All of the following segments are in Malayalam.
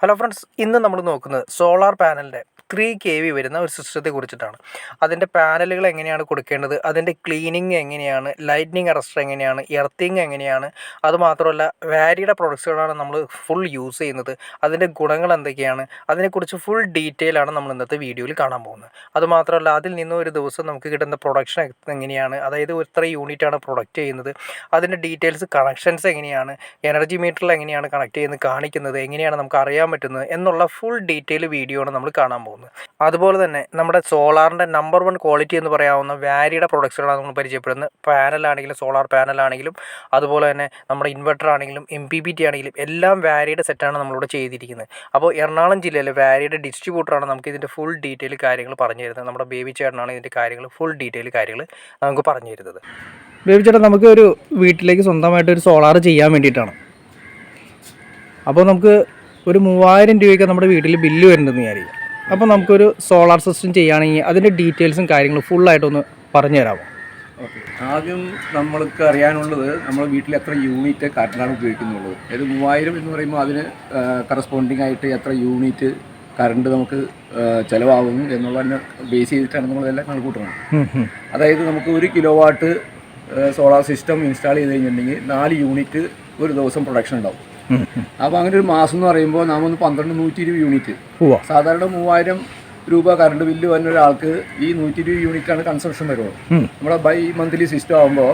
ഹലോ ഫ്രണ്ട്സ്, ഇന്ന് നമ്മൾ നോക്കുന്നത് സോളാർ പാനലിൻ്റെ 3 kV വരുന്ന ഒരു സിസ്റ്റത്തെ കുറിച്ചിട്ടാണ്. അതിൻ്റെ പാനലുകൾ എങ്ങനെയാണ് കൊടുക്കേണ്ടത്, അതിൻ്റെ ക്ലീനിങ് എങ്ങനെയാണ്, ലൈറ്റ്നിങ് അറസ്റ്റർ എങ്ങനെയാണ്, എർത്തിങ് എങ്ങനെയാണ്, അതുമാത്രമല്ല വാരിയുടെ പ്രൊഡക്ട്സുകളാണ് നമ്മൾ ഫുൾ യൂസ് ചെയ്യുന്നത്, അതിൻ്റെ ഗുണങ്ങൾ എന്തൊക്കെയാണ്, അതിനെക്കുറിച്ച് ഫുൾ ഡീറ്റെയിൽ ആണ് നമ്മൾ ഇന്നത്തെ വീഡിയോയിൽ കാണാൻ പോകുന്നത്. അതുമാത്രമല്ല അതിൽ നിന്ന് ഒരു ദിവസം നമുക്ക് കിട്ടുന്ന പ്രൊഡക്ഷൻ എങ്ങനെയാണ്, അതായത് എത്ര യൂണിറ്റാണ് പ്രൊഡക്റ്റ് ചെയ്യുന്നത്, അതിൻ്റെ ഡീറ്റെയിൽസ്, കണക്ഷൻസ് എങ്ങനെയാണ്, എനർജി മീറ്ററിൽ എങ്ങനെയാണ് കണക്ട് ചെയ്യുന്നത് കാണിക്കുന്നത്, എങ്ങനെയാണ് നമുക്ക് അറിയാൻ പറ്റുന്നത് എന്നുള്ള ഫുൾ ഡീറ്റെയിൽ വീഡിയോ ആണ് നമ്മൾ കാണാൻ പോകുന്നത്. അതുപോലെ തന്നെ നമ്മുടെ സോളാറിൻ്റെ നമ്പർ 1 ക്വാളിറ്റി എന്ന് പറയാവുന്ന വാരിയുടെ പ്രൊഡക്ട്സുകളാണ് നമ്മൾ പരിചയപ്പെടുന്നത്. പാനലാണെങ്കിലും സോളാർ പാനലാണെങ്കിലും അതുപോലെ തന്നെ നമ്മുടെ ഇൻവെർട്ടർ ആണെങ്കിലും MPPT ആണെങ്കിലും എല്ലാം വാരിയുടെ സെറ്റാണ് നമ്മളിവിടെ ചെയ്തിരിക്കുന്നത്. അപ്പോൾ എറണാകുളം ജില്ലയിലെ വാരിയുടെ ഡിസ്ട്രിബ്യൂട്ടറാണ് നമുക്ക് ഇതിൻ്റെ ഫുൾ ഡീറ്റെയിൽ കാര്യങ്ങൾ പറഞ്ഞു തരുന്നത്. നമ്മുടെ ബേബി ചേട്ടനാണ് ഇതിൻ്റെ കാര്യങ്ങൾ ഫുൾ ഡീറ്റെയിൽ കാര്യങ്ങൾ നമുക്ക് പറഞ്ഞു തരുന്നത്. ബേബി ചേട്ടൻ, നമുക്ക് ഒരു വീട്ടിലേക്ക് സ്വന്തമായിട്ട് ഒരു സോളാർ ചെയ്യാൻ വേണ്ടിയിട്ടാണ്. അപ്പോൾ നമുക്ക് ഒരു 3000 രൂപയ്ക്ക് നമ്മുടെ വീട്ടിൽ ബില്ല് വരുന്നുണ്ടെന്ന് വിചാരിക്കും. അപ്പോൾ നമുക്കൊരു സോളാർ സിസ്റ്റം ചെയ്യുകയാണെങ്കിൽ അതിൻ്റെ ഡീറ്റെയിൽസും കാര്യങ്ങളും ഫുള്ളായിട്ടൊന്ന് പറഞ്ഞു തരാമോ? ഓക്കെ, ആദ്യം നമ്മൾക്ക് അറിയാനുള്ളത് നമ്മുടെ വീട്ടിൽ എത്ര യൂണിറ്റ് കറണ്ടാണ് ഉപയോഗിക്കുന്നുള്ളത്. അതായത് 3000 എന്ന് പറയുമ്പോൾ അതിന് കറസ്പോണ്ടിങ് ആയിട്ട് എത്ര യൂണിറ്റ് കറണ്ട് നമുക്ക് ചിലവാകുന്നു എന്നുള്ളതിനെ ബേസ് ചെയ്തിട്ടാണ് നമ്മളെല്ലാം കണക്കൂട്ടുന്നത്. അതായത് നമുക്ക് 1 കിലോവാട്ട് സോളാർ സിസ്റ്റം ഇൻസ്റ്റാൾ ചെയ്ത് കഴിഞ്ഞിട്ടുണ്ടെങ്കിൽ 4 യൂണിറ്റ് ഒരു ദിവസം പ്രൊഡക്ഷൻ ഉണ്ടാവും. അപ്പോൾ അങ്ങനെ ഒരു മാസം എന്ന് പറയുമ്പോൾ നാം 120 യൂണിറ്റ്, സാധാരണ 3000 രൂപ കറണ്ട് ബില്ല് വരുന്ന ഒരാൾക്ക് ഈ 120 യൂണിറ്റാണ് കൺസംഷൻ വരുള്ളൂ. നമ്മുടെ ബൈ മന്ത്ലി സിസ്റ്റം ആകുമ്പോൾ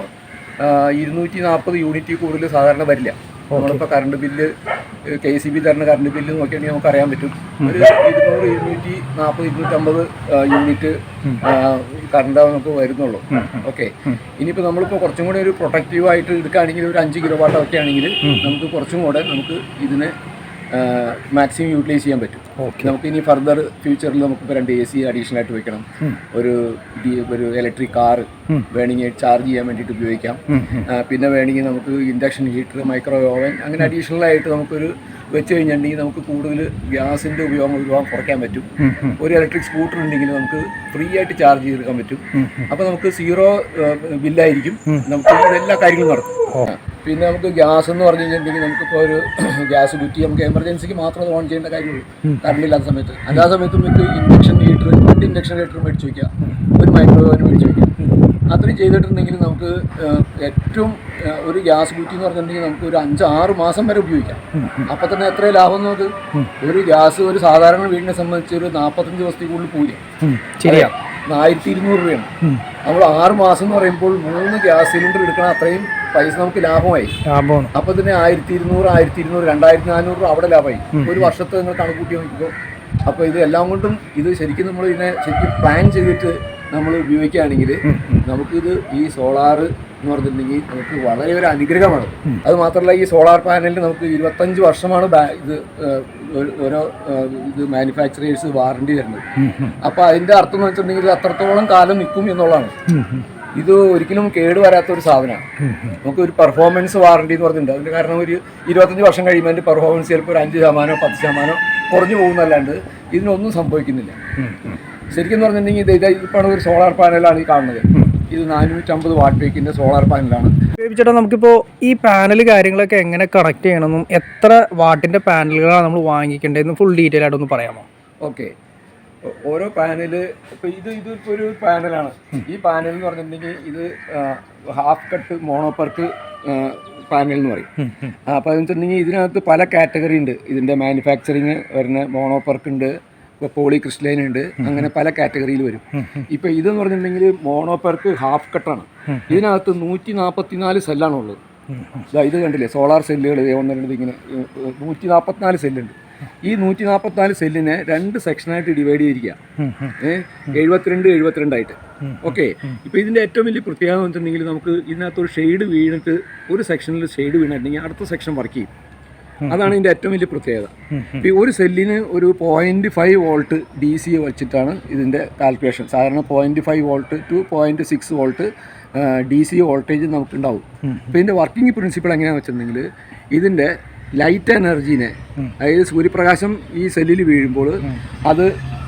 240 യൂണിറ്റ് കൂടുതൽ സാധാരണ വരില്ല. നമ്മളിപ്പോൾ കറണ്ട് ബില്ല് KCB തരുന്ന കറണ്ട് ബില്ല് നോക്കിയാണെങ്കിൽ നമുക്ക് അറിയാൻ പറ്റും. ഒരു 200, 240, 250 യൂണിറ്റ് കറണ്ട് നമുക്ക് വരുന്നുള്ളൂ. ഓക്കെ, ഇനിയിപ്പോൾ നമ്മളിപ്പോൾ കുറച്ചും കൂടെ ഒരു പ്രൊട്ടക്റ്റീവായിട്ട് എടുക്കുകയാണെങ്കിൽ ഒരു 5 കിലോവാട്ട് ഒക്കെ ആണെങ്കിൽ നമുക്ക് കുറച്ചും കൂടെ നമുക്ക് ഇതിനെ മാക്സിമം യൂട്ടിലൈസ് ചെയ്യാൻ പറ്റും. നമുക്ക് ഇനി ഫർദർ ഫ്യൂച്ചറിൽ നമുക്കിപ്പോൾ 2 AC അഡീഷണൽ ആയിട്ട് വെക്കണം, ഒരു ഇലക്ട്രിക് കാർ വേണമെങ്കിൽ ചാർജ് ചെയ്യാൻ വേണ്ടിയിട്ട് ഉപയോഗിക്കാം, പിന്നെ വേണമെങ്കിൽ നമുക്ക് ഇൻഡക്ഷൻ ഹീറ്റർ, മൈക്രോവേവ് ഓവൻ അങ്ങനെ അഡീഷണൽ ആയിട്ട് നമുക്കൊരു വെച്ച് കഴിഞ്ഞിട്ടുണ്ടെങ്കിൽ നമുക്ക് കൂടുതൽ ഗ്യാസിൻ്റെ ഉപയോഗം കുറയ്ക്കാൻ പറ്റും. ഒരു ഇലക്ട്രിക് സ്കൂട്ടർ ഉണ്ടെങ്കിൽ നമുക്ക് ഫ്രീ ആയിട്ട് ചാർജ് ചെയ്തെടുക്കാൻ പറ്റും. അപ്പോൾ നമുക്ക് 0 ബില്ലായിരിക്കും, നമുക്ക് എല്ലാ കാര്യങ്ങളും നടക്കും. പിന്നെ നമുക്ക് ഗ്യാസ് എന്ന് പറഞ്ഞു കഴിഞ്ഞിട്ടുണ്ടെങ്കിൽ നമുക്കിപ്പോൾ ഒരു ഗ്യാസ് കുറ്റി നമുക്ക് എമർജൻസിക്ക് മാത്രം ഓൺ ചെയ്യേണ്ട കാര്യമുള്ളൂ കറണ്ട് ഇല്ലാത്ത സമയത്ത്. എല്ലാ സമയത്തും നമുക്ക് ഇൻഡക്ഷൻ ഹീറ്റർ, 2 ഇൻഡക്ഷൻ ഹീറ്റർ മേടിച്ച് വയ്ക്കുക, ഒരു മൈക്രോവേവ് മേടിച്ച് വയ്ക്കുക. അത്രയും ചെയ്തിട്ടുണ്ടെങ്കിൽ നമുക്ക് ഏറ്റവും ഒരു ഗ്യാസ് കുറ്റി എന്ന് പറഞ്ഞിട്ടുണ്ടെങ്കിൽ നമുക്ക് ഒരു 5-6 മാസം വരെ ഉപയോഗിക്കാം. അപ്പം തന്നെ എത്ര ലാഭം നമുക്ക്. ഒരു ഗ്യാസ് ഒരു സാധാരണ വീടിനെ സംബന്ധിച്ച് ഒരു 45 ദിവസത്തിൽ കൂടുതൽ പോയില്ല, ശരിയാണ്, 1200 രൂപയാണ്. നമ്മൾ 6 മാസം എന്ന് പറയുമ്പോൾ 3 ഗ്യാസ് സിലിണ്ടർ എടുക്കണം, അത്രയും പൈസ നമുക്ക് ലാഭമായി. അപ്പോൾ തന്നെ 1200, 2400 രൂപ അവിടെ ലാഭമായി. ഒരു വർഷത്തെ നിങ്ങൾ കണക്കൂട്ടി നോക്കിക്കോ. അപ്പോൾ ഇത് എല്ലാം കൊണ്ടും ഇത് ശരിക്കും നമ്മൾ ഇതിനെ ശരിക്കും പ്ലാൻ ചെയ്തിട്ട് നമ്മൾ ഉപയോഗിക്കുകയാണെങ്കിൽ നമുക്കിത് ഈ സോളാർ എന്ന് പറഞ്ഞിട്ടുണ്ടെങ്കിൽ നമുക്ക് വളരെ ഒരു അനുഗ്രഹമാണ്. അത് മാത്രമല്ല ഈ സോളാർ പാനലിൽ നമുക്ക് 25 വർഷമാണ് ഇത് ഓരോ ഇത് മാനുഫാക്ചറേഴ്സ് വാറണ്ടി തരുന്നത്. അപ്പോൾ അതിൻ്റെ അർത്ഥം എന്ന് വെച്ചിട്ടുണ്ടെങ്കിൽ ഇത് അത്രത്തോളം കാലം നിൽക്കും എന്നുള്ളതാണ്. ഇത് ഒരിക്കലും കേടുവരാത്തൊരു സാധനമാണ്. നമുക്ക് ഒരു പെർഫോമൻസ് വാറണ്ടി എന്ന് പറഞ്ഞിട്ടുണ്ട്. അതിൻ്റെ കാരണം ഒരു 25 വർഷം കഴിയുമ്പോൾ അതിൻ്റെ പെർഫോമൻസ് ചിലപ്പോൾ ഒരു 5%, 10% കുറഞ്ഞു പോകുന്നല്ലാണ്ട് ഇതിനൊന്നും സംഭവിക്കുന്നില്ല. ശരിക്കും എന്ന് പറഞ്ഞിട്ടുണ്ടെങ്കിൽ ഇപ്പോൾ ഒരു സോളാർ പാനലാണ് ഈ കാണുന്നത്. ഇത് 450 വാട്ട് പീക്കിൻ്റെ സോളാർ പാനലാണ്. ചേട്ടാ, നമുക്കിപ്പോൾ ഈ പാനൽ കാര്യങ്ങളൊക്കെ എങ്ങനെ കണക്ട് ചെയ്യണമെന്നും എത്ര വാട്ടിൻ്റെ പാനലുകളാണ് നമ്മൾ വാങ്ങിക്കേണ്ടതെന്നും ഫുൾ ഡീറ്റെയിൽ ആയിട്ടൊന്ന് പറയാമോ? ഓക്കെ, ഓരോ പാനല് ഇപ്പോൾ ഇതിപ്പോൾ ഒരു പാനലാണ്. ഈ പാനൽ എന്ന് പറഞ്ഞിട്ടുണ്ടെങ്കിൽ ഇത് ഹാഫ് കട്ട് മോണോപെർക്ക് പാനൽ എന്ന് പറയും. അപ്പോൾ അതെന്ന് വെച്ചിട്ടുണ്ടെങ്കിൽ ഇതിനകത്ത് പല കാറ്റഗറി ഉണ്ട്. ഇതിൻ്റെ മാനുഫാക്ചറിങ് വരുന്ന മോണോപെർക്ക് ഉണ്ട്, ഇപ്പോൾ പോളി ക്രിസ്റ്റലൈൻ ഉണ്ട്, അങ്ങനെ പല കാറ്റഗറിയിൽ വരും. ഇപ്പോൾ ഇതെന്ന് പറഞ്ഞിട്ടുണ്ടെങ്കിൽ മോണോപെർക്ക് ഹാഫ് കട്ടാണ്. ഇതിനകത്ത് 144 സെല്ലാണുള്ളത്. ഇത് കണ്ടില്ലേ, സോളാർ സെല്ലുകൾ ഒന്നിട്ട് ഇങ്ങനെ 144 സെല്ലുണ്ട്. ഈ 144 സെല്ലിനെ 2 സെക്ഷനായിട്ട് ഡിവൈഡ് ചെയ്തിരിക്കുക, 72 ആയിട്ട്. ഓക്കെ, ഇപ്പോൾ ഇതിൻ്റെ ഏറ്റവും വലിയ പ്രത്യേകത എന്ന് വെച്ചിട്ടുണ്ടെങ്കിൽ നമുക്ക് ഇതിനകത്തൊരു ഷെയ്ഡ് വീണിട്ട് ഒരു സെക്ഷനിൽ ഷെയ്ഡ് വീണിട്ടുണ്ടെങ്കിൽ അടുത്ത സെക്ഷൻ വർക്ക് ചെയ്യും. അതാണ് ഇതിൻ്റെ ഏറ്റവും വലിയ പ്രത്യേകത. ഇപ്പോൾ ഒരു സെല്ലിന് ഒരു 0.5 വോൾട്ട് DC വെച്ചിട്ടാണ് ഇതിൻ്റെ കാൽക്കുലേഷൻ. സാധാരണ 0.5 volt to 0.6 volt DC voltage നമുക്കുണ്ടാവും. അപ്പോൾ ഇതിൻ്റെ വർക്കിംഗ് പ്രിൻസിപ്പിൾ എങ്ങനെയാണെന്ന് വെച്ചിട്ടുണ്ടെങ്കിൽ ഇതിൻ്റെ ലൈറ്റ് എനർജീനെ, അതായത് സൂര്യപ്രകാശം ഈ സെല്ലിൽ വീഴുമ്പോൾ അത്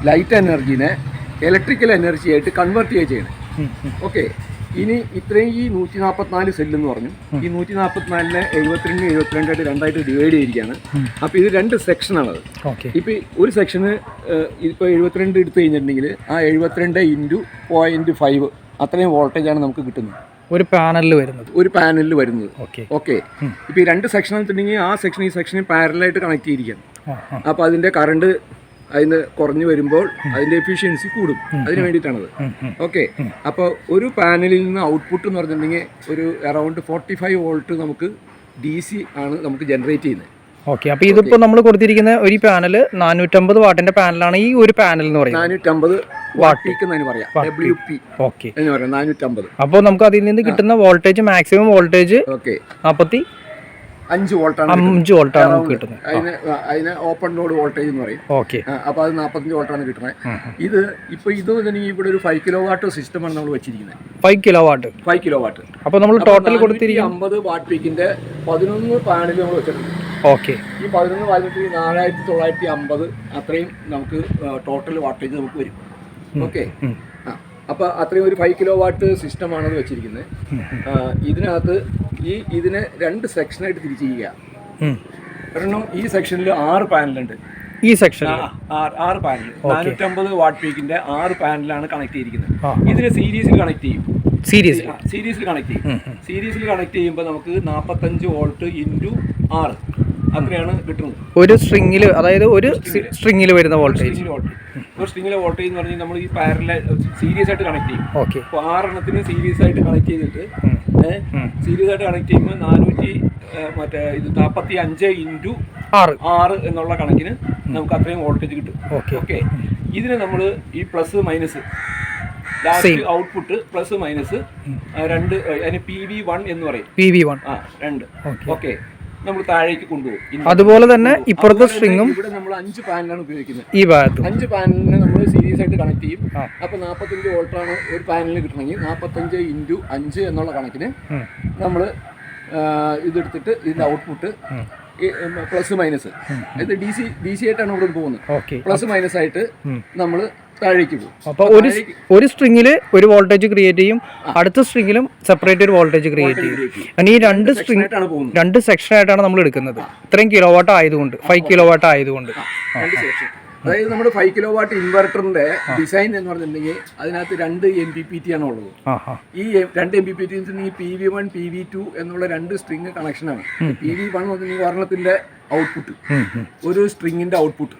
ലൈറ്റ് എനർജീനെ ഇലക്ട്രിക്കൽ എനർജി ആയിട്ട് കൺവേർട്ട് ചെയ്യുക ചെയ്യണം. ഓക്കെ, ഇനി ഇത്രയും ഈ 144 സെല്ലെന്ന് പറഞ്ഞു. ഈ 144നെ 72 രണ്ടായിട്ട് ഡിവൈഡ് ചെയ്തിരിക്കുകയാണ്. അപ്പോൾ ഇത് 2 സെക്ഷനാണത്. ഇപ്പോൾ ഒരു സെക്ഷന് ഇപ്പോൾ 72 എടുത്തു കഴിഞ്ഞിട്ടുണ്ടെങ്കിൽ ആ 72 × 0.5 അത്രയും വോൾട്ടേജാണ് നമുക്ക് കിട്ടുന്നത് ഒരു പാനലിൽ വരുന്നത്. ഓക്കെ. ഇപ്പോൾ ഈ 2 സെക്ഷൻ എടുത്തിട്ടുണ്ടെങ്കിൽ ആ സെക്ഷൻ ഈ സെക്ഷന് പാരലായിട്ട് കണക്ട് ചെയ്തിരിക്കുകയാണ്. അപ്പോൾ അതിൻ്റെ കറണ്ട് അതിന് കുറഞ്ഞു വരുമ്പോൾ അതിൻ്റെ എഫിഷ്യൻസി കൂടും. അതിന് വേണ്ടിയിട്ടാണത്. ഓക്കെ. അപ്പോൾ ഒരു പാനലിൽ നിന്ന് ഔട്ട്പുട്ട് എന്ന് പറഞ്ഞിട്ടുണ്ടെങ്കിൽ ഒരു അറൗണ്ട് 45 വോൾട്ട് നമുക്ക് DC ആണ് നമുക്ക് ജനറേറ്റ് ചെയ്യുന്നത്. ഓക്കെ. അപ്പോൾ ഇതിപ്പോൾ നമ്മൾ കൊടുത്തിരിക്കുന്ന ഒരു പാനൽ 450 വാട്ടിന്റെ പാനലാണ്. ഈ ഒരു പാനൽ എന്ന് പറയുന്നത് 450 വാട്ട് പീക്ക് എന്ന് പറയാം. WP എന്ന് പറയാം 450. അപ്പോൾ നമുക്ക് അതിൽ നിന്ന് കിട്ടുന്ന വോൾട്ടേജ് മാക്സിമം വോൾട്ടേജ് 45 വോൾട്ടാണ്. 5 വോൾട്ടാണ് നമുക്ക് കിട്ടുന്നത്. അതിന് ഓപ്പൺ ലോഡ് വോൾട്ടേജ് എന്ന് പറയും. ഓക്കെ. അപ്പോൾ അത് 45 വോൾട്ടാണ് കിട്ടുന്നത്. ഇത് ഇപ്പോൾ ഇത് ഇവിടെ ഒരു 5 കിലോ വാട്ട് സിസ്റ്റമാണ് നമ്മൾ വെച്ചിരിക്കുന്നത്. 5 കിലോ വാട്ട്. അപ്പോൾ നമ്മൾ ടോട്ടൽ കൊടുത്തിരിക്കുന്നത് 50 വാട്ട് പീക്കിന്റെ 11 പാനൽ നമ്മൾ വെച്ചിട്ടുണ്ട്. ഓക്കെ. ഈ 11 വാട്ടിൽ 4950 അത്രയും നമുക്ക് ടോട്ടൽ വാട്ടേജ് നമുക്ക് വരും. ഓക്കെ. അപ്പോൾ അത്രയും ഒരു 5 കിലോ വാട്ട് സിസ്റ്റമാണ് അത് വെച്ചിരിക്കുന്നത്. ഇതിനകത്ത് ഇതിനെ 2 സെക്ഷനായിട്ട് തിരിച്ചിരിക്കുക. കാരണം ഈ സെക്ഷനിൽ 6 പാനലുണ്ട്. ഈ സെക്ഷനിൽ 6 പാനൽ 450 വാട്ട് പീക്കിന്റെ 6 പാനലാണ് കണക്ട് ചെയ്തിരിക്കുന്നത്. ഇതിനെ സീരീസിൽ കണക്ട് ചെയ്യും. സീരീസിൽ കണക്ട് ചെയ്യുമ്പോൾ നമുക്ക് 45 വോൾട്ട് × 6 അത്രയാണ് കിട്ടുന്നത് ഒരു സ്ട്രിങ്ങിൽ. അതായത് ഒരു സ്ട്രിങ്ങിൽ വരുന്ന വോൾട്ടേജ്. ഒരു സ്ട്രിങ്ങിലെ വോൾട്ടേജ് എന്ന് പറഞ്ഞാൽ നമ്മൾ ഈ പാരലൽ സീരീസ് ആയിട്ട് കണക്ട് ചെയ്യും. ഓക്കെ. അപ്പോൾ 6 എണ്ണത്തിന് സീരീസ് ആയിട്ട് കണക്ട് ചെയ്തിട്ട് ചെയ്യുമ്പോൾ 45 × 6 എന്നുള്ള കണക്കിന് നമുക്ക് അത്രയും വോൾട്ടേജ് കിട്ടും. ഓക്കെ. ഇതിന് നമ്മൾ ഈ plus minus last output plus minus 2 അതിന് PV1 എന്ന് പറയും. PV1 2. ഓക്കെ. നമ്മൾ താഴേക്ക് കൊണ്ടുപോകും. അതുപോലെ തന്നെ ഇപ്പുറത്തെ സ്ട്രിങ്ങും ഇവിടെ നമ്മൾ 5 പാനലാണ് ഉപയോഗിക്കുന്നത്. ഈ ഭാഗത്ത് 5 പാനലിനെ നമ്മൾ സീരീസ് ആയിട്ട് കണക്ട് ചെയ്യും. അപ്പോൾ 45 വോൾട്ടാണ് ഒരു പാനലിന് കിട്ടണമെങ്കിൽ 45 × 5 എന്നുള്ള കണക്കിന് നമ്മൾ ഇതെടുത്തിട്ട് ഇതിൻ്റെ ഔട്ട്പുട്ട് പ്ലസ് മൈനസ് ഇത് DC ആയിട്ടാണ് ഇവിടെ പോകുന്നത്. പ്ലസ് മൈനസ് ആയിട്ട് നമ്മൾ താഴേക്ക് പോകും. അപ്പോൾ ഒരു സ്ട്രിങ്ങിൽ ഒരു വോൾട്ടേജ് ക്രിയേറ്റ് ചെയ്യും, അടുത്ത സ്ട്രിങ്ങിലും സെപ്പറേറ്റ് ഒരു വോൾട്ടേജ് ക്രിയേറ്റ് ചെയ്യും. ഈ 2 സെക്ഷനായിട്ടാണ് നമ്മൾ എടുക്കുന്നത്. ഇത്രയും കിലോ വാട്ട് ആയതുകൊണ്ട് 5 കിലോ വാട്ട് ആയതുകൊണ്ട്. അതായത് നമ്മുടെ 5 കിലോ വാട്ട് ഇൻവെർട്ടറിന്റെ ഡിസൈൻ എന്ന് പറഞ്ഞിട്ടുണ്ടെങ്കിൽ അതിനകത്ത് 2 MPPT ആണ് ഉള്ളത്. ഈ 2 MPPT PV1 PV2 എന്നുള്ള 2 സ്ട്രിങ് കണക്ഷനാണ്. PV1 ഒരെണ്ണത്തിന്റെ ഔട്ട്പുട്ട്, ഒരു സ്ട്രിങ്ങിന്റെ ഔട്ട്പുട്ട്.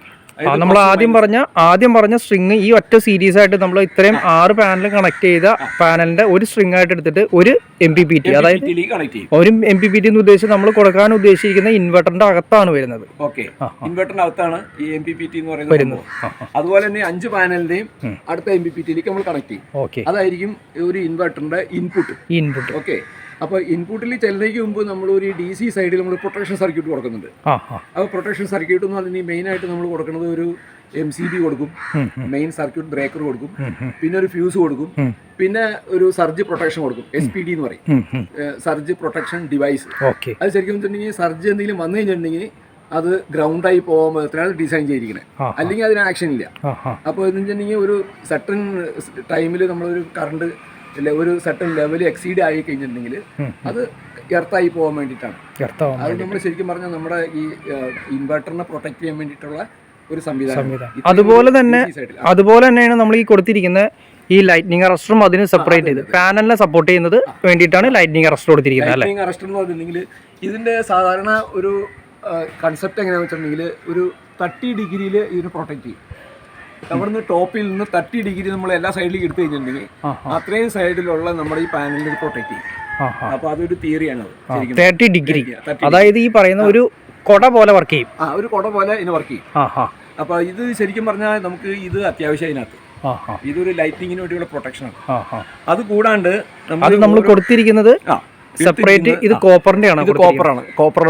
നമ്മൾ ആദ്യം പറഞ്ഞ സ്ട്രിങ് ഈ ഒറ്റ സീരീസ് ആയിട്ട് നമ്മൾ ഇത്രയും 6 പാനൽ കണക്ട് ചെയ്ത പാനലിന്റെ ഒരു സ്ട്രിങ് ആയിട്ട് എടുത്തിട്ട് ഒരു MPPT, അതായത് ഒരു MPPT എന്ന് ഉദ്ദേശിച്ച് നമ്മൾ കൊടുക്കാൻ ഉദ്ദേശിക്കുന്ന ഇൻവെർട്ടറിന്റെ അകത്താണ് വരുന്നത്. ഓക്കെ. ഇൻവെർട്ടറിന്റെ അകത്താണ് ഈ MPPT എന്ന് പറയുന്നത്. അതുപോലെ തന്നെ 5 പാനലിന്റെയും അടുത്ത MPPTയിലേക്ക് നമ്മൾ കണക്ട് ചെയ്യും. അതായിരിക്കും ഒരു ഇൻവെർട്ടറിന്റെ ഇൻപുട്ട്. ഓക്കെ. അപ്പോൾ ഇൻപുട്ടിൽ ചെല്ലുന്നതിന് മുമ്പ് നമ്മൾ ഒരു DC സൈഡിൽ നമ്മൾ പ്രൊട്ടക്ഷൻ സർക്യൂട്ട് കൊടുക്കുന്നുണ്ട്. അപ്പോൾ പ്രൊട്ടക്ഷൻ സർക്യൂട്ട് എന്ന് പറഞ്ഞാൽ മെയിനായിട്ട് നമ്മൾ കൊടുക്കുന്നത് ഒരു MCB കൊടുക്കും, മെയിൻ സർക്യൂട്ട് ബ്രേക്കർ കൊടുക്കും, പിന്നെ ഒരു ഫ്യൂസ് കൊടുക്കും, പിന്നെ ഒരു സർജ് പ്രൊട്ടക്ഷൻ കൊടുക്കും. SPD എന്ന് പറയും, സർജ് പ്രൊട്ടക്ഷൻ ഡിവൈസ്. അത് ശരിക്കും വെച്ചിട്ടുണ്ടെങ്കിൽ സർജ് എന്തെങ്കിലും വന്നു കഴിഞ്ഞിട്ടുണ്ടെങ്കിൽ അത് ഗ്രൗണ്ടായി പോകുമ്പോഴത്തേനാണ് ഡിസൈൻ ചെയ്തിരിക്കുന്നത്. അല്ലെങ്കിൽ അതിന് ആക്ഷൻ ഇല്ല. അപ്പോൾ എന്ന് വെച്ചിട്ടുണ്ടെങ്കിൽ ഒരു സർട്ടൻ ടൈമിൽ നമ്മളൊരു കറണ്ട് ഒരു സർട്ടൻ ലെവൽ എക്സീഡ് ആയി കഴിഞ്ഞിട്ടുണ്ടെങ്കിൽ അത് എർത്തായി പോകാൻ വേണ്ടിയിട്ടാണ്. അത് നമ്മൾ ശരിക്കും പറഞ്ഞാൽ നമ്മുടെ ഈ ഇൻവെർട്ടറിനെ പ്രൊട്ടക്ട് ചെയ്യാൻ വേണ്ടിയിട്ടുള്ള ഒരു സംവിധാനം. അതുപോലെ തന്നെയാണ് നമ്മൾ ഈ കൊടുത്തിരിക്കുന്ന ഈ ലൈറ്റ്നിങ് അറസ്റ്ററും അതിന് സെപ്പറേറ്റ് ചെയ്ത് പാനലിനെ സപ്പോർട്ട് ചെയ്യുന്നത് വേണ്ടിയിട്ടാണ് ലൈറ്റ്നിങ് അറസ്റ്റർ കൊടുത്തിരിക്കുന്നത്. ലൈറ്റ്നിങ് അറസ്റ്റർ എന്ന് പറഞ്ഞിട്ടുണ്ടെങ്കിൽ ഇതിന്റെ സാധാരണ ഒരു കൺസെപ്റ്റ് എങ്ങനെയാണെന്ന് വെച്ചിട്ടുണ്ടെങ്കിൽ ഒരു 30 ഡിഗ്രിയിൽ ഇതിനെ പ്രൊട്ടക്ട് ചെയ്യും. അവിടുന്ന് ടോപ്പിൽ നിന്ന് 30 ഡിഗ്രി നമ്മൾ എല്ലാ സൈഡിലേക്ക് എടുത്തു കഴിഞ്ഞിട്ടുണ്ടെങ്കിൽ അത്രയും സൈഡിലുള്ള നമ്മുടെ ഈ പാനലിൽ പ്രൊട്ടക്ട് ചെയ്യും. അപ്പൊ അതൊരു തിയറിയാണ്. 30 ഡിഗ്രി അതായത് ഈ പറയുന്ന ഒരു കൊട പോലെ വർക്ക് ചെയ്യും. ഒരു കൊട പോലെ ഇതിന് വർക്ക് ചെയ്യും. അപ്പൊ ഇത് ശരിക്കും പറഞ്ഞാൽ നമുക്ക് ഇത് അത്യാവശ്യം അതിനകത്ത് ഇതൊരു ലൈറ്റിങ്ങിന് വേണ്ടിയുള്ള പ്രൊട്ടക്ഷനാണ്. അത് കൂടാണ്ട് നമ്മൾ കൊടുത്തിരിക്കുന്നത് സെപ്പറേറ്റ് ഇത് കോപ്പറിന്റെ ആണ്. കോപ്പർ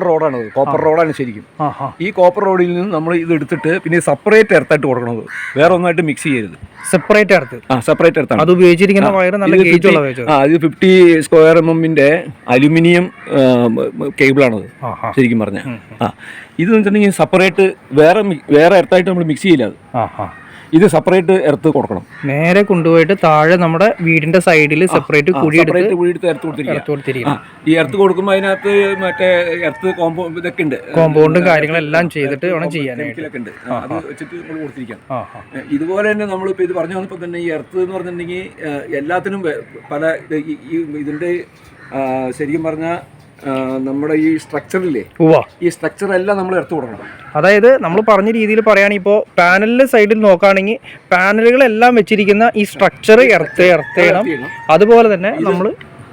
റോഡാണ് കോപ്പർ റോഡാണ് ശരിക്കും. ഈ കോപ്പർ റോഡിൽ നിന്ന് നമ്മൾ ഇത് എടുത്തിട്ട് പിന്നെ സെപ്പറേറ്റ് എർത്തായിട്ട് കൊടുക്കണത്, വേറെ ഒന്നായിട്ട് മിക്സ് ചെയ്യരുത്. സെപ്പറേറ്റ് എർത്ത് അത് ഉപയോഗിച്ചിരിക്കുന്ന വയർ നല്ല ഗേജ് ഉള്ള ഇത് 50 സ്ക്വയർ mm അലുമിനിയം കേബിളാണത് ശരിക്കും പറഞ്ഞാൽ. ഇത് വെച്ചിട്ടുണ്ടെങ്കിൽ സെപ്പറേറ്റ് വേറെ എർത്തായിട്ട് നമ്മൾ മിക്സ് ചെയ്യില്ല. ഇത് സെപ്പറേറ്റ് എർത്ത് കൊടുക്കണം. നേരെ കൊണ്ടുപോയിട്ട് താഴെ നമ്മുടെ വീടിന്റെ സൈഡിൽ സെപ്പറേറ്റ് കുഴിയെടുത്ത് എർത്ത് കൊടുത്തിരിക്കണം. ഈ എർത്ത് കൊടുക്കുമ്പോൾ അതിനകത്ത് മറ്റേ എർത്ത് ഇതൊക്കെ ഉണ്ട്, കോമ്പൗണ്ടും കാര്യങ്ങളെല്ലാം ചെയ്തിട്ട് വേണം ചെയ്യാനായിട്ട് ഉണ്ട്. അത് വെച്ചിട്ട് നമ്മൾ കൊടുത്തിരിക്കണം. ഇതുപോലെ തന്നെ നമ്മളിപ്പോൾ ഇത് പറഞ്ഞു വന്നപ്പോൾ തന്നെ ഈ എർത്ത് എന്ന് പറഞ്ഞിട്ടുണ്ടെങ്കിൽ എല്ലാത്തിനും പല ഇതിന്റെ ശരിക്കും പറഞ്ഞാൽ നമ്മുടെ ഈ സ്ട്രക്ചറില്ലേ, ഈ സ്ട്രക്ചർ എല്ലാം നമ്മൾ എടുത്തു കൊടുക്കണം. അതായത് നമ്മൾ പറഞ്ഞ രീതിയിൽ പറയുകയാണെങ്കിൽ ഇപ്പോൾ പാനലിന്റെ സൈഡിൽ നോക്കുകയാണെങ്കിൽ പാനലുകളെല്ലാം വെച്ചിരിക്കുന്ന ഈ സ്ട്രക്ചർ എർത്ത് ചെയ്യണം. അതുപോലെ തന്നെ നമ്മൾ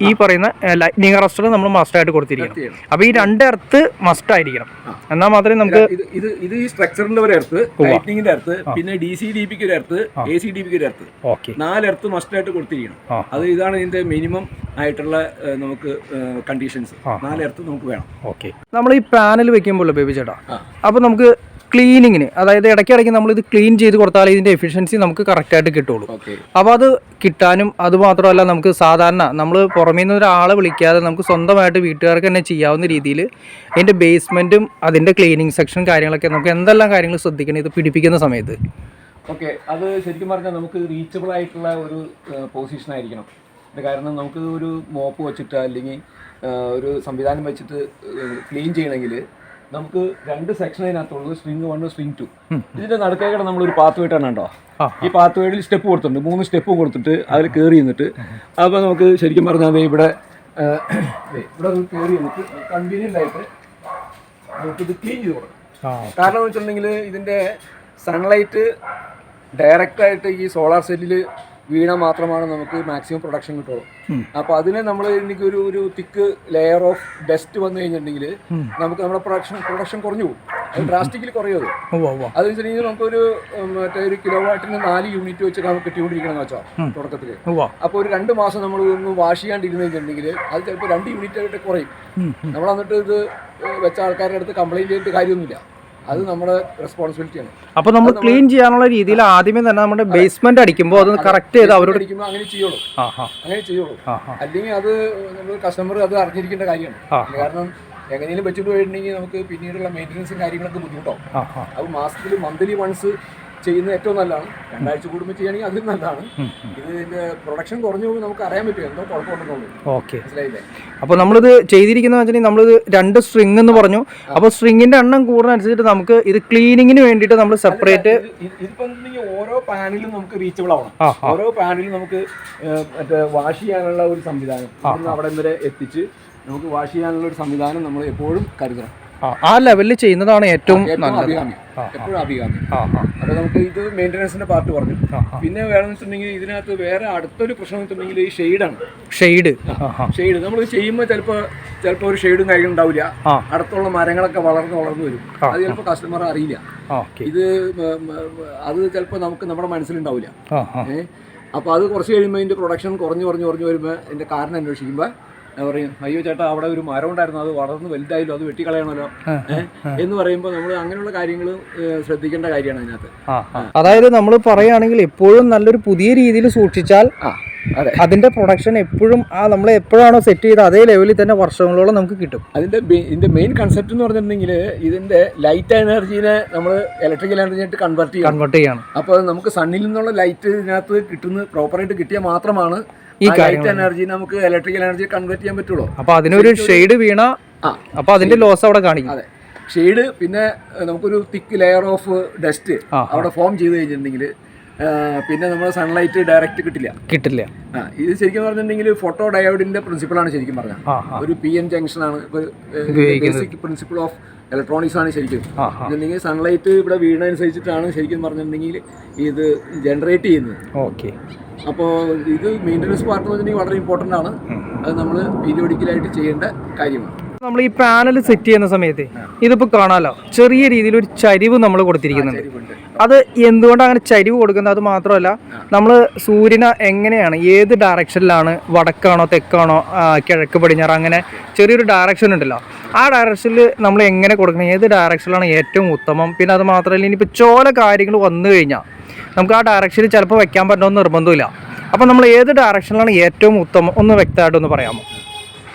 ഈ പറയുന്ന ലൈറ്റ്നിങ് അറസ്റ്റർ നമ്മൾ മസ്റ്റ് ആയിട്ട് കൊടുത്തിരിക്കണം. അപ്പൊ ഈ 2 എർത്ത് മസ്റ്റ് ആയിരിക്കണം, എന്നാൽ മാത്രമേ നമുക്ക് ഇത് ഈ സ്ട്രക്ചറിന്റെ ഒരു എർത്ത്, ലൈറ്റ്നിങ്ങിന്റെ എർത്ത്, പിന്നെ DC/DPക്ക് ഒരു എർത്ത്, AC/DPക്ക് ഒരു എർത്ത്, 4 എർത്ത് മസ്റ്റ് ആയിട്ട് കൊടുത്തിരിക്കണം. അത് ഇതാണ് ഇതിന്റെ മിനിമം ആയിട്ടുള്ള നമുക്ക് കണ്ടീഷൻസ്. 4 എർത്ത് നമുക്ക് വേണം. ഓക്കെ, നമ്മൾ ഈ പാനൽ വെക്കുമ്പോൾ ബേബി ചേട്ടാ, അപ്പൊ നമുക്ക് ക്ലീനിങ്ങിന്, അതായത് ഇടയ്ക്കിടയ്ക്ക് നമ്മളിത് ക്ലീൻ ചെയ്ത് കൊടുത്താൽ ഇതിൻ്റെ എഫിഷ്യൻസി നമുക്ക് കറക്റ്റായിട്ട് കിട്ടുള്ളൂ. അപ്പോൾ അത് കിട്ടാനും അതുമാത്രമല്ല നമുക്ക് സാധാരണ നമ്മൾ പുറമേ നിന്ന് ഒരാളെ വിളിക്കാതെ നമുക്ക് സ്വന്തമായിട്ട് വീട്ടുകാർക്ക് തന്നെ ചെയ്യാവുന്ന രീതിയിൽ അതിൻ്റെ ബേസ്മെൻറ്റും അതിൻ്റെ ക്ലീനിങ് സെക്ഷൻ കാര്യങ്ങളൊക്കെ നമുക്ക് എന്തെല്ലാം കാര്യങ്ങൾ ശ്രദ്ധിക്കണം ഇത് പിടിപ്പിക്കുന്ന സമയത്ത്? ഓക്കെ, അത് ശരിക്കും പറഞ്ഞാൽ നമുക്ക് റീച്ചബിൾ ആയിട്ടുള്ള ഒരു പൊസിഷൻ ആയിരിക്കണം. കാരണം നമുക്ക് ഒരു മോപ്പ് വെച്ചിട്ട് അല്ലെങ്കിൽ ഒരു സംവിധാനം വെച്ചിട്ട് ക്ലീൻ ചെയ്യണമെങ്കിൽ നമുക്ക് 2 സെക്ഷൻ അതിനകത്തുള്ളൂ, സ്ട്രിങ് 1, സ്ട്രിങ് 2. ഇതിന്റെ നടുക്കേക്കടെ നമ്മളൊരു പാത്ത് വേട്ടാണ് കേട്ടോ. ഈ പാത്ത് വേയിൽ സ്റ്റെപ്പ് കൊടുത്തിട്ടുണ്ട്, 3 സ്റ്റെപ്പും കൊടുത്തിട്ട് അതിൽ കയറി നിന്നിട്ട് അപ്പോൾ നമുക്ക് ശരിക്കും പറഞ്ഞാൽ ഇവിടെ കയറി നിന്നിട്ട് കൺവീനിയൻ്റ് ആയിട്ട് നമുക്കിത് ക്ലീൻ ചെയ്ത് കൊടുക്കാം. കാരണം എന്ന് വെച്ചിട്ടുണ്ടെങ്കിൽ ഇതിൻ്റെ സൺലൈറ്റ് ഡയറക്റ്റായിട്ട് ഈ സോളാർ സെല്ലിൽ വീണ മാത്രമാണ് നമുക്ക് മാക്സിമം പ്രൊഡക്ഷൻ കിട്ടുള്ളൂ. അപ്പോൾ അതിനെ നമ്മൾ എനിക്ക് ഒരു തിക്ക് ലെയർ ഓഫ് ഡസ്റ്റ് വന്നു കഴിഞ്ഞിട്ടുണ്ടെങ്കിൽ നമുക്ക് നമ്മുടെ പ്രൊഡക്ഷൻ കുറഞ്ഞു പോകും. അത് ഡ്രാസ്റ്റിക്കലി കുറയും. അത് വെച്ചിട്ടുണ്ടെങ്കിൽ നമുക്കൊരു മറ്റേ ഒരു കിലോ വാട്ടിന് 4 യൂണിറ്റ് വെച്ച് നമുക്ക് കിട്ടിക്കൊണ്ടിരിക്കണം എന്ന് വെച്ചാൽ തുടക്കത്തിൽ. അപ്പോൾ ഒരു 2 മാസം നമ്മൾ ഒന്ന് വാഷ് ചെയ്യാണ്ടിരുന്നു കഴിഞ്ഞിട്ടുണ്ടെങ്കിൽ അത് ചിലപ്പോൾ 2 യൂണിറ്റ് ആയിട്ട് കുറയും. നമ്മൾ എന്നിട്ട് ഇത് വെച്ച ആൾക്കാരുടെ അടുത്ത് കംപ്ലൈൻറ്റ് ചെയ്തിട്ട് കാര്യമൊന്നുമില്ല. അത് നമ്മുടെ റെസ്പോൺസിബിലിറ്റിയാണ്. അപ്പോൾ നമ്മൾ ക്ലീൻ ചെയ്യാനുള്ള രീതിയിൽ ആദ്യമേ തന്നെ നമ്മുടെ ബേസ്മെന്റ് അടിക്കുമ്പോൾ അത് കറക്റ്റ് ചെയ്ത് അവരോട് അടിക്കുമ്പോൾ അങ്ങനെ ചെയ്യുള്ളൂ. അല്ലെങ്കിൽ അത് നമ്മൾ കസ്റ്റമർ അത് അറിഞ്ഞിരിക്കേണ്ട കാര്യമാണ്. കാരണം എങ്ങനെയും വെച്ചിട്ട് പോയിട്ടുണ്ടെങ്കിൽ നമുക്ക് പിന്നീടുള്ള മെയിൻ്റനൻസും കാര്യങ്ങളൊക്കെ ബുദ്ധിമുട്ടാവും. അപ്പോൾ മാസത്തിൽ മന്ത്ലി വൺസ് ചെയ്യുന്നത് ഏറ്റവും നല്ലതാണ്. 2 ആഴ്ച കൂടുമ്പോൾ ചെയ്യുകയാണെങ്കിൽ അതും നല്ലതാണ്. ഇതിന്റെ പ്രൊഡക്ഷൻ കുറഞ്ഞു പോകുമ്പോൾ നമുക്ക് അറിയാൻ പറ്റും എന്തോ കുഴപ്പമുണ്ടെന്നുള്ളൂ. ഓക്കെ, അപ്പോൾ നമ്മളിത് ചെയ്തിരിക്കുന്നത് വെച്ചാൽ നമ്മളിത് 2 സ്ട്രിങ് എന്ന് പറഞ്ഞു. അപ്പോൾ സ്ട്രിങ്ങിന്റെ എണ്ണം കൂടുന്നതനുസരിച്ചിട്ട് നമുക്ക് ഇത് ക്ലീനിങ്ങിന് വേണ്ടിയിട്ട് നമ്മൾ സെപ്പറേറ്റ് ഇതിപ്പം ഓരോ പാനലും നമുക്ക് റീച്ചബിൾ ആവണം. ഓരോ പാനലും നമുക്ക് മറ്റേ വാഷ് ചെയ്യാനുള്ള ഒരു സംവിധാനം അവിടെ വരെ എത്തിച്ച് നമുക്ക് വാഷ് ചെയ്യാനുള്ള ഒരു സംവിധാനം നമ്മൾ എപ്പോഴും കരുതണം. ആ ലെവലിൽ ചെയ്യുന്നതാണ് ഏറ്റവും നല്ലത്, എപ്പോഴും അഭികാമ്യം. അപ്പോൾ നമുക്ക് ഇത് മെയിൻ്റനൻസിന്റെ പാർട്ട് പറഞ്ഞു. പിന്നെ വേണമെന്ന് വെച്ചിട്ടുണ്ടെങ്കിൽ ഇതിനകത്ത് വേറെ അടുത്തൊരു പ്രശ്നം വെച്ചിട്ടുണ്ടെങ്കിൽ ഈ ഷെയ്ഡാണ്. ഷെയ്ഡ് നമ്മൾ ചെയ്യുമ്പോൾ ചിലപ്പോൾ ഒരു ഷെയ്ഡും കാര്യങ്ങളും ഉണ്ടാവില്ല. അടുത്തുള്ള മരങ്ങളൊക്കെ വളർന്ന് വരും. അത് ചിലപ്പോൾ കസ്റ്റമർ അറിയില്ല. ഇത് അത് ചിലപ്പോൾ നമുക്ക് നമ്മുടെ മനസ്സിലുണ്ടാവില്ല. അപ്പോൾ അത് കുറച്ച് കഴിയുമ്പോൾ അതിൻ്റെ പ്രൊഡക്ഷൻ കുറഞ്ഞു വരുമ്പോൾ അതിൻ്റെ കാരണം അന്വേഷിക്കുമ്പോൾ പറയും, അയ്യോ ചേട്ടാ അവിടെ ഒരു മരം ഉണ്ടായിരുന്നു, അത് വളർന്ന് വലുതായല്ലോ, അത് വെട്ടിക്കളയണമല്ലോ എന്ന് പറയുമ്പോൾ നമ്മൾ അങ്ങനെയുള്ള കാര്യങ്ങൾ ശ്രദ്ധിക്കേണ്ട കാര്യമാണ് അതിനകത്ത്. അതായത് നമ്മൾ പറയുകയാണെങ്കിൽ എപ്പോഴും നല്ലൊരു പുതിയ രീതിയിൽ സൂക്ഷിച്ചാൽ അതിന്റെ പ്രൊഡക്ഷൻ എപ്പോഴും നമ്മൾ എപ്പോഴാണോ സെറ്റ് ചെയ്ത് അതേ ലെവലിൽ തന്നെ വർഷങ്ങളോളം നമുക്ക് കിട്ടും. ഇതിന്റെ മെയിൻ കൺസെപ്റ്റ് എന്ന് പറഞ്ഞിട്ടുണ്ടെങ്കിൽ ഇതിന്റെ ലൈറ്റ് എനർജീനെ നമ്മൾ ഇലക്ട്രിക്കൽ എനർജിയായിട്ട് കൺവേർട്ട് ചെയ്യണം. അപ്പോൾ നമുക്ക് സണ്ണിൽ നിന്നുള്ള ലൈറ്റ് ഇതിനകത്ത് പ്രോപ്പറായിട്ട് കിട്ടിയാൽ മാത്രമാണ് ഈ ലൈറ്റ് എനർജി നമുക്ക് ഇലക്ട്രിക്കൽ എനർജി കൺവേർട്ട് ചെയ്യാൻ പറ്റുള്ളൂ. അപ്പൊ അതിനൊരു ഷെയ്ഡ് വീണ അപ്പൊ അതിന്റെ ലോസ് അവിടെ കാണിക്കും. അതെ, ഷെയ്ഡ് പിന്നെ നമുക്കൊരു തിക്ക് ലെയർ ഓഫ് ഡസ്റ്റ് അവിടെ ഫോം ചെയ്ത് കഴിഞ്ഞിട്ടുണ്ടെങ്കിൽ പിന്നെ നമ്മൾ സൺലൈറ്റ് ഡയറക്റ്റ് കിട്ടില്ല. ഇത് ശരിക്കും പറഞ്ഞിട്ടുണ്ടെങ്കിൽ ഫോട്ടോ ഡയോഡിന്റെ പ്രിൻസിപ്പിളാണ് ശരിക്കും പറഞ്ഞാൽ. ഒരു PN ജംഗ്ഷൻ ആണ് ബേസിക് പ്രിൻസിപ്പിൾ ഓഫ് ഇലക്ട്രോണിക്സ് ആണ് ശരിക്കും. അല്ലെങ്കിൽ സൺലൈറ്റ് ഇവിടെ വീണനുസരിച്ചിട്ടാണ് ശരിക്കും പറഞ്ഞിട്ടുണ്ടെങ്കിൽ ഇത് ജനറേറ്റ് ചെയ്യുന്നത്. ഓക്കെ, അപ്പോൾ ഇത് മെയിൻ്റനൻസ് പാർട്ട് എന്ന് വെച്ചിട്ടുണ്ടെങ്കിൽ വളരെ ഇമ്പോർട്ടൻ്റ് ആണ്. അത് നമ്മൾ പീരിയോഡിക്കലായിട്ട് ചെയ്യേണ്ട കാര്യമാണ്. നമ്മൾ ഈ പാനൽ സെറ്റ് ചെയ്യുന്ന സമയത്ത് ഇതിപ്പോൾ കാണാമല്ലോ, ചെറിയ രീതിയിൽ ഒരു ചരിവ് നമ്മൾ കൊടുത്തിരിക്കുന്നുണ്ട്. അത് എന്തുകൊണ്ടാണ് അങ്ങനെ ചരിവ് കൊടുക്കുന്നത്? അത് മാത്രമല്ല, നമ്മൾ സൂര്യനെ എങ്ങനെയാണ്, ഏത് ഡയറക്ഷനിലാണ്, വടക്കാണോ തെക്കാണോ കിഴക്ക് പടിഞ്ഞാറ്, അങ്ങനെ ചെറിയൊരു ഡയറക്ഷൻ ഉണ്ടല്ലോ, ആ ഡയറക്ഷനിൽ നമ്മൾ എങ്ങനെ കൊടുക്കണം, ഏത് ഡയറക്ഷനിലാണ് ഏറ്റവും ഉത്തമം. പിന്നെ അത് മാത്രമല്ല, ഇനിയിപ്പോൾ ചോല കാര്യങ്ങൾ വന്നു കഴിഞ്ഞാൽ നമുക്ക് ആ ഡയറക്ഷനിൽ ചിലപ്പോൾ വെക്കാൻ പറ്റുമെന്ന് നിർബന്ധമില്ല. അപ്പോൾ നമ്മൾ ഏത് ഡയറക്ഷനിലാണ് ഏറ്റവും ഉത്തമം ഒന്ന് വ്യക്തമായിട്ടൊന്ന് പറയാമോ?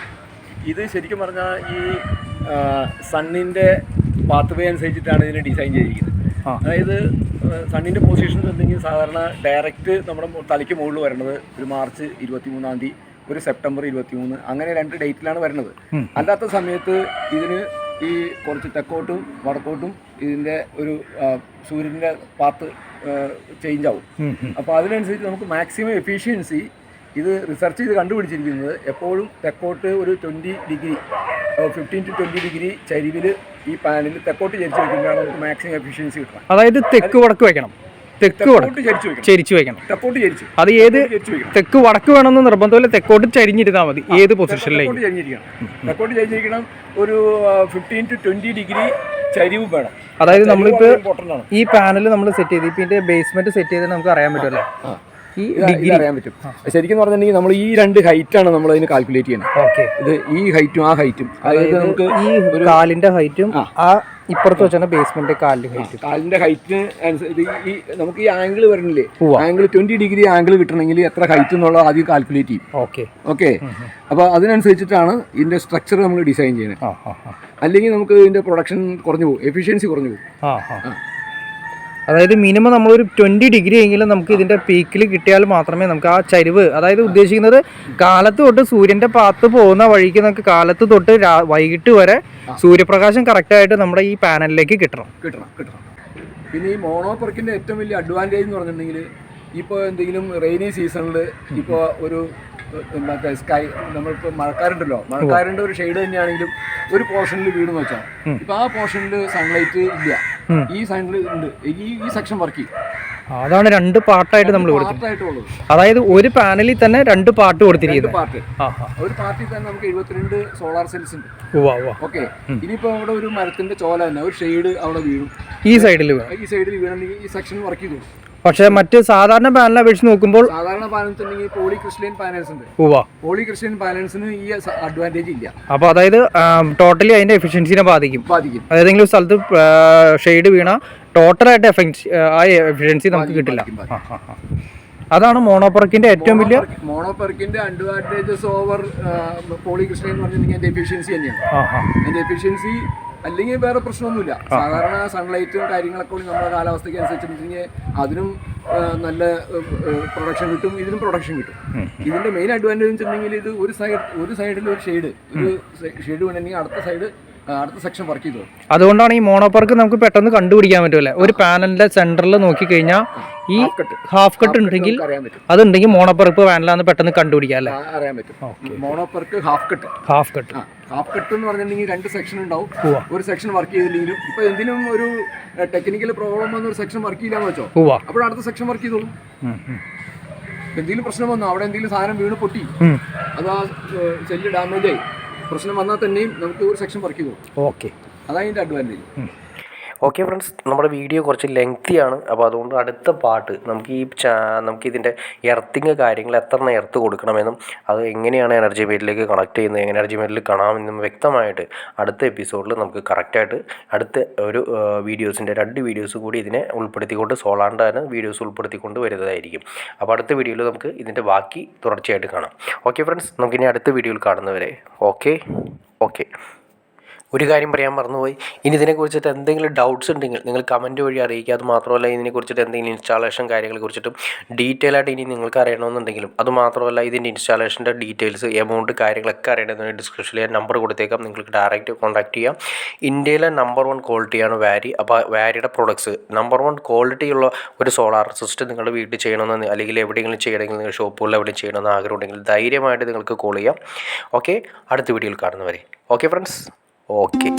ഇത് ശരിക്കും പറഞ്ഞാൽ ഈ സണ്ണിൻ്റെ പാത്ത് വേ അനുസരിച്ചിട്ടാണ് ഇതിനെ ഡിസൈൻ ചെയ്തിരിക്കുന്നത്. അതായത് സണ്ണിൻ്റെ പൊസിഷൻ എന്തെങ്കിലും സാധാരണ ഡയറക്റ്റ് നമ്മുടെ തലയ്ക്ക് മുകളിൽ വരണത് ഒരു മാർച്ച് 23-ാം തീയതി, ഒരു സെപ്റ്റംബർ 23, അങ്ങനെ 2 ഡേറ്റിലാണ് വരുന്നത്. അല്ലാത്ത സമയത്ത് ഇതിന് ഈ കുറച്ച് തെക്കോട്ടും വടക്കോട്ടും ഇതിൻ്റെ ഒരു സൂര്യൻ്റെ പാത്ത് ചേഞ്ച് ആവും. അപ്പോൾ അതിനനുസരിച്ച് നമുക്ക് മാക്സിമം എഫിഷ്യൻസി ഇത് റിസർച്ച് ചെയ്ത് കണ്ടുപിടിച്ചിരിക്കുന്നത് എപ്പോഴും തെക്കോട്ട് ഒരു 20 ഡിഗ്രി 15 to 20 ഡിഗ്രി ചരിവിൽ ഈ പാനലിൽ തെക്കോട്ട് ചരിച്ച് വെക്കുമ്പോഴാണ് നമുക്ക് മാക്സിമം എഫിഷ്യൻസി കിട്ടുക. അതായത് തെക്ക് വടക്ക് വെക്കണം, ചരിച്ചു വെക്കണം. അത് ഏത് തെക്ക് വടക്ക് വേണമെന്ന് നിർബന്ധമില്ല, തെക്കോട്ട് ചരിഞ്ഞിരുന്നാൽ മതി. ഏത് പൊസിഷനിലേക്ക് തെക്കോട്ട് ചരിഞ്ഞിരിക്കണം. ഒരു 15 to 20 ഡിഗ്രി ചരിവ് വേണം. അതായത് നമ്മളിപ്പോൾ ഈ പാനൽ നമ്മൾ സെറ്റ് ചെയ്ത് ഇപ്പം ഇതിന്റെ ബേസ്മെന്റ് സെറ്റ് ചെയ്ത് നമുക്ക് അറിയാൻ പറ്റുമല്ലോ, ഈ ഡിഗ്രി അറിയാൻ പറ്റും. ശരിക്കും പറഞ്ഞിട്ടുണ്ടെങ്കിൽ നമ്മൾ ഈ 2 ഹൈറ്റാണ് നമ്മൾ അതിന് കാൽക്കുലേറ്റ് ചെയ്യുന്നത്. ഓക്കെ, ഇത് ഈ ഹൈറ്റും ആ ഹൈറ്റും, അതായത് നമുക്ക് ഈ കാലിന്റെ ഹൈറ്റും ആ ഇപ്പുറത്ത് വെച്ചാൽ ബേസ്മെന്റ് കാലിന്റെ ഹൈറ്റിന് അനുസരിച്ച് ഈ നമുക്ക് ഈ ആംഗിൾ വരണില്ലേ, ആംഗിൾ 20 ഡിഗ്രി ആംഗിൾ കിട്ടണമെങ്കിൽ എത്ര ഹൈറ്റ് എന്നുള്ളത് ആദ്യം കാൽക്കുലേറ്റ് ചെയ്യും. ഓക്കെ, അപ്പോൾ അതിനനുസരിച്ചിട്ടാണ് ഇതിന്റെ സ്ട്രക്ചർ നമ്മൾ ഡിസൈൻ ചെയ്യുന്നത്. അല്ലെങ്കിൽ നമുക്ക് ഇതിന്റെ പ്രൊഡക്ഷൻ കുറഞ്ഞു പോകും, എഫിഷ്യൻസി കുറഞ്ഞു പോകും. അതായത് മിനിമം നമ്മളൊരു 20 ഡിഗ്രി എങ്കിലും നമുക്ക് ഇതിന്റെ പീക്കിൽ കിട്ടിയാൽ മാത്രമേ നമുക്ക് ആ ചരിവ്, അതായത് ഉദ്ദേശിക്കുന്നത് കാലത്ത് തൊട്ട് സൂര്യന്റെ പാത്ത് പോകുന്ന വഴിക്ക് നമുക്ക് കാലത്ത് തൊട്ട് വൈകിട്ട് വരെ സൂര്യപ്രകാശം കറക്റ്റായിട്ട് നമ്മുടെ ഈ പാനലിലേക്ക് കിട്ടണം. പിന്നെ ഈ മോണോപെർക്കിന്റെ ഏറ്റവും വലിയ അഡ്വാൻറ്റേജ് എന്ന് പറഞ്ഞിട്ടുണ്ടെങ്കിൽ ഇപ്പോൾ എന്തെങ്കിലും റെയിനി സീസണിൽ ഇപ്പോൾ ഒരു മറ്റേ സ്കൈ നമ്മളിപ്പോൾ മഴക്കാരുണ്ട് ഒരു ഷെയ്ഡ് തന്നെയാണെങ്കിലും ഒരു പോർഷനിൽ വീടെന്ന് വെച്ചാൽ ഇപ്പോൾ ആ പോർഷനിൽ സൺലൈറ്റ് ഇല്ല, ഈ സൈഡിൽ ഉണ്ട്, ഈ സെക്ഷൻ വർക്ക് ചെയ്യും. അതാണ് 2 പാർട്ടായിട്ട് നമ്മൾ കൊടുത്തിട്ടുള്ളത്. അതായത് ഒരു പാനലിൽ തന്നെ 2 പാർട്ട് കൊടുത്തിരിക്കുന്നത്. ഒരു പാർട്ടിൽ തന്നെ നമുക്ക് 72 സോളാർ സെൽസ് ഉണ്ട്. ഓക്കെ, ഇനിയിപ്പോ അവിടെ ഒരു മരത്തിന്റെ ചോല തന്നെ ഒരു ഷെയ്ഡ് അവിടെ വീഴും, ഈ സൈഡിൽ വീണെങ്കിൽ ഈ സെക്ഷൻ വർക്ക് ചെയ്തു. പക്ഷെ മറ്റ് സാധാരണ പാനൽ അപേക്ഷിച്ച് നോക്കുമ്പോൾ സാധാരണ പാനൽസ് പോളിക്രിസ്റ്റലൈൻ പാനൽസ് ഉണ്ട്. പോളിക്രിസ്റ്റലൈൻ പാനൽസിന് ഈ അഡ്വാൻറ്റേജ് ഇല്ല. അപ്പോൾ അതായത് ടോട്ടലി അതിന്റെ എഫിഷ്യൻസിനെ ബാധിക്കും. ഏതെങ്കിലും സ്ഥലത്ത് ഷെയ്ഡ് വീണ ടോട്ടലായിട്ട് എഫിഷ്യൻസി നമുക്ക് കിട്ടില്ല. അതാണ് മോണോപെർക്കിന്റെ ഏറ്റവും വലിയ മോണോപെർക്കിന്റെ അഡ്വാൻറ്റേജസ് ഓവർ പോളിക്രിസ്റ്റലൈൻ എന്ന് പറഞ്ഞിട്ടുണ്ടെങ്കിൽ അതിന്റെ എഫിഷ്യൻസി തന്നെയാണ്. അതിന്റെ എഫിഷ്യൻസി അല്ലെങ്കിൽ വേറെ പ്രശ്നമൊന്നുമില്ല. സാധാരണ സൺലൈറ്റും കാര്യങ്ങളൊക്കെ കൂടി നമ്മുടെ കാലാവസ്ഥയ്ക്ക് അനുസരിച്ചിട്ടുണ്ടെങ്കിൽ അതിനും നല്ല പ്രൊഡക്ഷൻ കിട്ടും, ഇതിനും പ്രൊഡക്ഷൻ കിട്ടും. ഇതിന്റെ മെയിൻ അഡ്വാൻറ്റേജ് വെച്ചിട്ടുണ്ടെങ്കിൽ ഇത് ഒരു സൈഡിൽ ഒരു ഷെയ്ഡ് വേണമെങ്കിൽ അടുത്ത സെക്ഷൻ വർക്ക് ചെയ്തു. അതുകൊണ്ടാണ് ഈ മോണോപെർക്ക് നമുക്ക് പെട്ടെന്ന് കണ്ടുപിടിക്കാൻ പറ്റുമല്ലേ. ഒരു പാനലിന്റെ സെന്ററിൽ നോക്കിക്കഴിഞ്ഞാൽ ഈ ഹാഫ് കട്ട് ഉണ്ടെങ്കിൽ അതുണ്ടെങ്കിൽ മോണോപെർക്ക് പാനലാന്ന് പെട്ടെന്ന് കണ്ടുപിടിക്കാം അല്ലേ, അറിയാൻ പറ്റും. മോണോപെർക്ക് ഹാഫ് കട്ട് എന്ന് പറഞ്ഞിട്ടുണ്ടെങ്കിൽ 2 സെക്ഷൻ ഉണ്ടാവും. ഒരു സെക്ഷൻ വർക്ക് ചെയ്തില്ലെങ്കിലും ഇപ്പൊ എന്തിനും ഒരു ടെക്നിക്കൽ പ്രോബ്ലം വന്ന ഒരു സെക്ഷൻ വർക്ക് ചെയ്യില്ലാന്ന് വെച്ചോ, അപ്പോൾ അടുത്ത സെക്ഷൻ വർക്ക് ചെയ്തോളും. എന്തെങ്കിലും പ്രശ്നം വന്നോ, അവിടെ എന്തെങ്കിലും സാധനം വീണ് പൊട്ടി, അത് ആ സെല്ല് ഡാമേജ് ആയി പ്രശ്നം വന്നാൽ തന്നെയും നമുക്ക് ഒരു സെക്ഷൻ വർക്ക് ചെയ്തു. ഓക്കെ, അതാണ് അതിൻ്റെ അഡ്വാൻറ്റേജ്. ഓക്കെ ഫ്രണ്ട്സ്, നമ്മുടെ വീഡിയോ കുറച്ച് ലെങ്തിയാണ്. അപ്പോൾ അതുകൊണ്ട് അടുത്ത പാർട്ട് നമുക്ക് ഇതിൻ്റെ എർത്തിങ് കാര്യങ്ങൾ എത്ര എർത്ത് കൊടുക്കണമെന്നും അത് എങ്ങനെയാണ് എനർജി മീറ്ററിലേക്ക് കണക്ട് ചെയ്യുന്നത്, എനർജി മീറ്ററിൽ കാണാമെന്നും വ്യക്തമായിട്ട് അടുത്ത എപ്പിസോഡിൽ നമുക്ക് കറക്റ്റായിട്ട് അടുത്ത ഒരു വീഡിയോസിൻ്റെ 2 വീഡിയോസ് കൂടി ഇതിനെ ഉൾപ്പെടുത്തിക്കൊണ്ട് സോളാറിൻ്റെ തന്നെ വീഡിയോസ് ഉൾപ്പെടുത്തിക്കൊണ്ട് വരുന്നതായിരിക്കും. അപ്പോൾ അടുത്ത വീഡിയോയിൽ നമുക്ക് ഇതിൻ്റെ ബാക്കി തുടർച്ചയായിട്ട് കാണാം. ഓക്കെ ഫ്രണ്ട്സ്, നമുക്കിനി അടുത്ത വീഡിയോയിൽ കാണുന്നവരെ ഓക്കെ. ഒരു കാര്യം പറയാൻ മറന്നുപോയി, ഇനി ഇതിനെക്കുറിച്ചിട്ട് എന്തെങ്കിലും ഡൗട്ട്സ് ഉണ്ടെങ്കിൽ നിങ്ങൾ കമൻറ്റ് വഴി അറിയിക്കുക. അത് മാത്രമല്ല ഇതിനെക്കുറിച്ചിട്ട് എന്തെങ്കിലും ഇൻസ്റ്റാളേഷൻ കാര്യങ്ങളെക്കുറിച്ചിട്ടും ഡീറ്റെയിൽ ആയിട്ട് ഇനി നിങ്ങൾക്ക് അറിയണമെന്നുണ്ടെങ്കിലും, അതുമാത്രമല്ല ഇതിൻ്റെ ഇൻസ്റ്റാളേഷൻ്റെ ഡീറ്റെയിൽസ് എമൗണ്ട് കാര്യങ്ങളൊക്കെ അറിയണമെന്നുണ്ടെങ്കിൽ ഡിസ്ക്രിപ്ഷനിൽ ഞാൻ നമ്പർ കൊടുത്തേക്കാം, നിങ്ങൾക്ക് ഡയറക്റ്റ് കോൺടാക്ട് ചെയ്യാം. ഇന്ത്യയിലെ നമ്പർ 1 ക്വാളിറ്റിയാണ് വാരി. അപ്പോൾ വാരിയുടെ പ്രൊഡക്ട്സ് നമ്പർ 1 ക്വാളിറ്റിയുള്ള ഒരു സോളാർ സിസ്റ്റം നിങ്ങളുടെ വീട്ടിൽ ചെയ്യണമെന്ന് അല്ലെങ്കിൽ എവിടെയെങ്കിലും ചെയ്യണമെങ്കിൽ നിങ്ങൾ ഷോപ്പുകളിൽ എവിടെയും ചെയ്യണമെന്ന് ആഗ്രഹം ഉണ്ടെങ്കിൽ ധൈര്യമായിട്ട് നിങ്ങൾക്ക് കോൾ ചെയ്യാം. ഓക്കെ, അടുത്ത വീഡിയോയിൽ കാണുന്നവരെ ഓക്കെ ഫ്രണ്ട്സ്. ഓക്കെ.